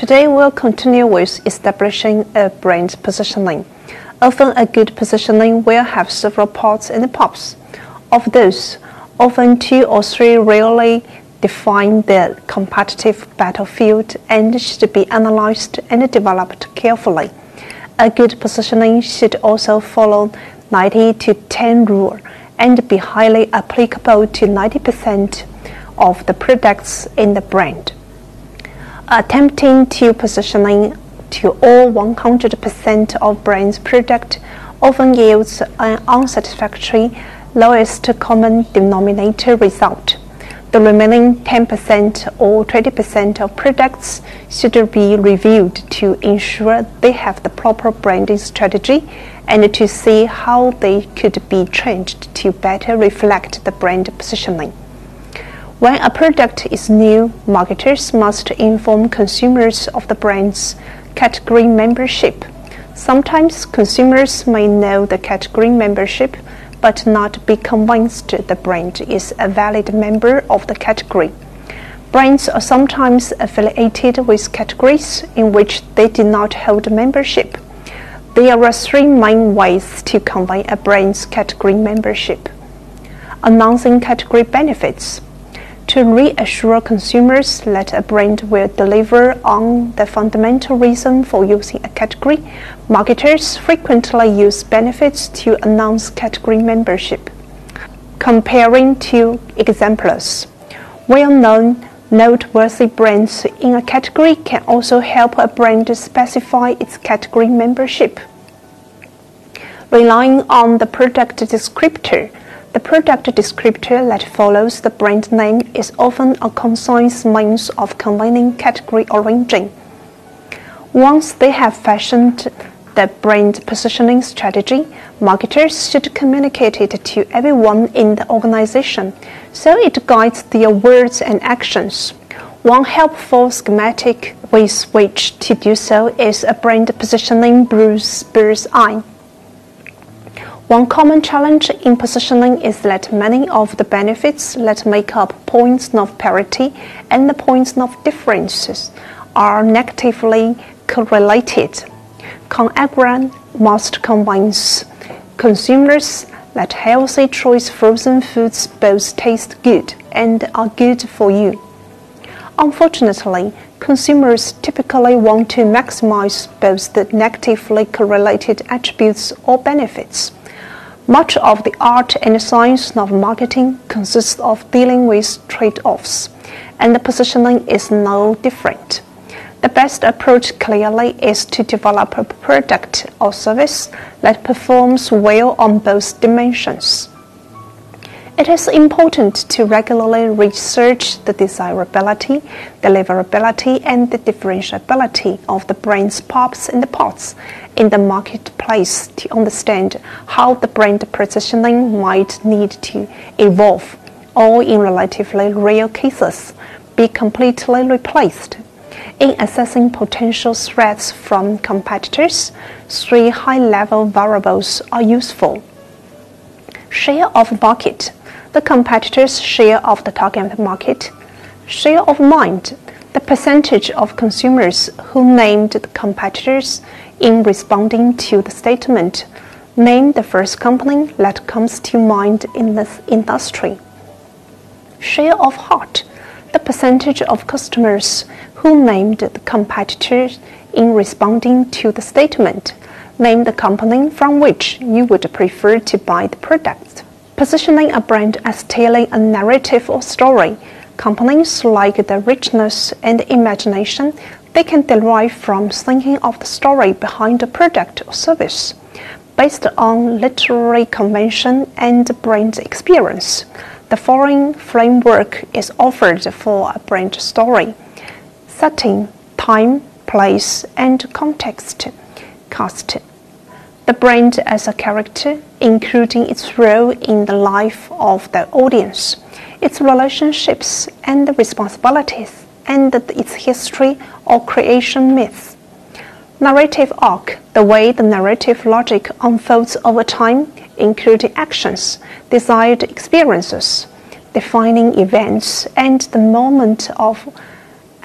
Today we'll continue with establishing a brand positioning. Often a good positioning will have several parts and parts. Of those, often 2 or 3 really define the competitive battlefield and should be analyzed and developed carefully. A good positioning should also follow 90 to 10 rule and be highly applicable to 90% of the products in the brand. Attempting to positioning to all 100% of brand's product often yields an unsatisfactory lowest common denominator result. The remaining 10% or 20% of products should be reviewed to ensure they have the proper branding strategy and to see how they could be changed to better reflect the brand positioning. When a product is new, marketers must inform consumers of the brand's category membership. Sometimes consumers may know the category membership but not be convinced the brand is a valid member of the category. Brands are sometimes affiliated with categories in which they do not hold membership. There are 3 main ways to convey a brand's category membership. Announcing category benefits. To reassure consumers that a brand will deliver on the fundamental reason for using a category, marketers frequently use benefits to announce category membership. Comparing 2 examples. Well-known, noteworthy brands in a category can also help a brand specify its category membership. Relying on the product descriptor. The product descriptor that follows the brand name is often a concise means of conveying category origin. Once they have fashioned the brand positioning strategy, marketers should communicate it to everyone in the organization, so it guides their words and actions. One helpful schematic with which to do so is a brand positioning bird's eye. One common challenge in positioning is that many of the benefits that make up points of parity and the points of differences are negatively correlated. ConAgra must convince consumers that healthy choice frozen foods both taste good and are good for you. Unfortunately, consumers typically want to maximize both the negatively correlated attributes or benefits. Much of the art and science of marketing consists of dealing with trade-offs, and the positioning is no different. The best approach clearly is to develop a product or service that performs well on both dimensions. It is important to regularly research the desirability, deliverability, and the differentiability of the brand's parts and parts in the marketplace to understand how the brand positioning might need to evolve, or in relatively rare cases, be completely replaced. In assessing potential threats from competitors, 3 high-level variables are useful. Share of market, the competitor's share of the target market. Share of mind, the percentage of consumers who named the competitors in responding to the statement, "Name the first company that comes to mind in this industry." Share of heart, the percentage of customers who named the competitors in responding to the statement, "Name the company from which you would prefer to buy the product." Positioning a brand as telling a narrative or story, companies like the richness and imagination they can derive from thinking of the story behind the product or service. Based on literary convention and brand experience, the following framework is offered for a brand story: setting, time, place, and context. Cast. The brand as a character, including its role in the life of the audience, its relationships and responsibilities, and its history or creation myths. Narrative arc, the way the narrative logic unfolds over time, including actions, desired experiences, defining events, and the moment of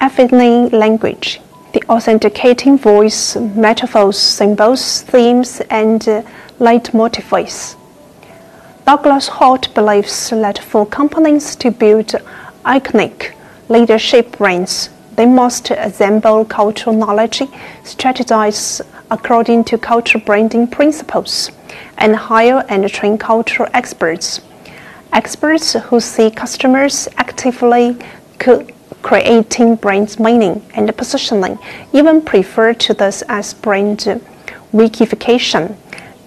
affirming language. The authenticating voice, metaphors, symbols, themes, and leitmotifs. Douglas Holt believes that for companies to build iconic leadership brands, they must assemble cultural knowledge, strategize according to cultural branding principles, and hire and train cultural experts. Experts who see customers actively creating brand meaning and positioning even refer to this as brand wikification,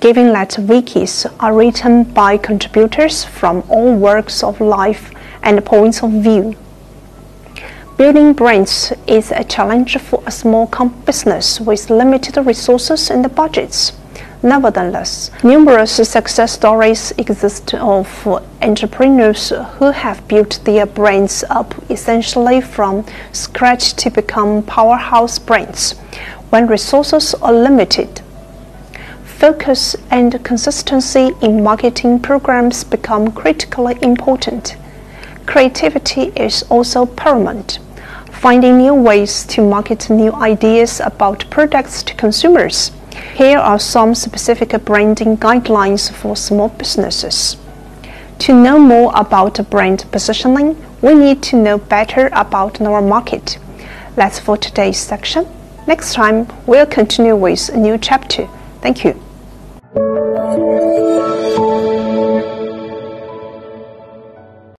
given that wikis are written by contributors from all walks of life and points of view. Building brands is a challenge for a small business with limited resources and budgets. Nevertheless, numerous success stories exist of entrepreneurs who have built their brands up essentially from scratch to become powerhouse brands when resources are limited. Focus and consistency in marketing programs become critically important. Creativity is also paramount. Finding new ways to market new ideas about products to consumers. Here are some specific branding guidelines for small businesses. To know more about brand positioning, we need to know better about our market. That's for today's section. Next time, we'll continue with a new chapter. Thank you.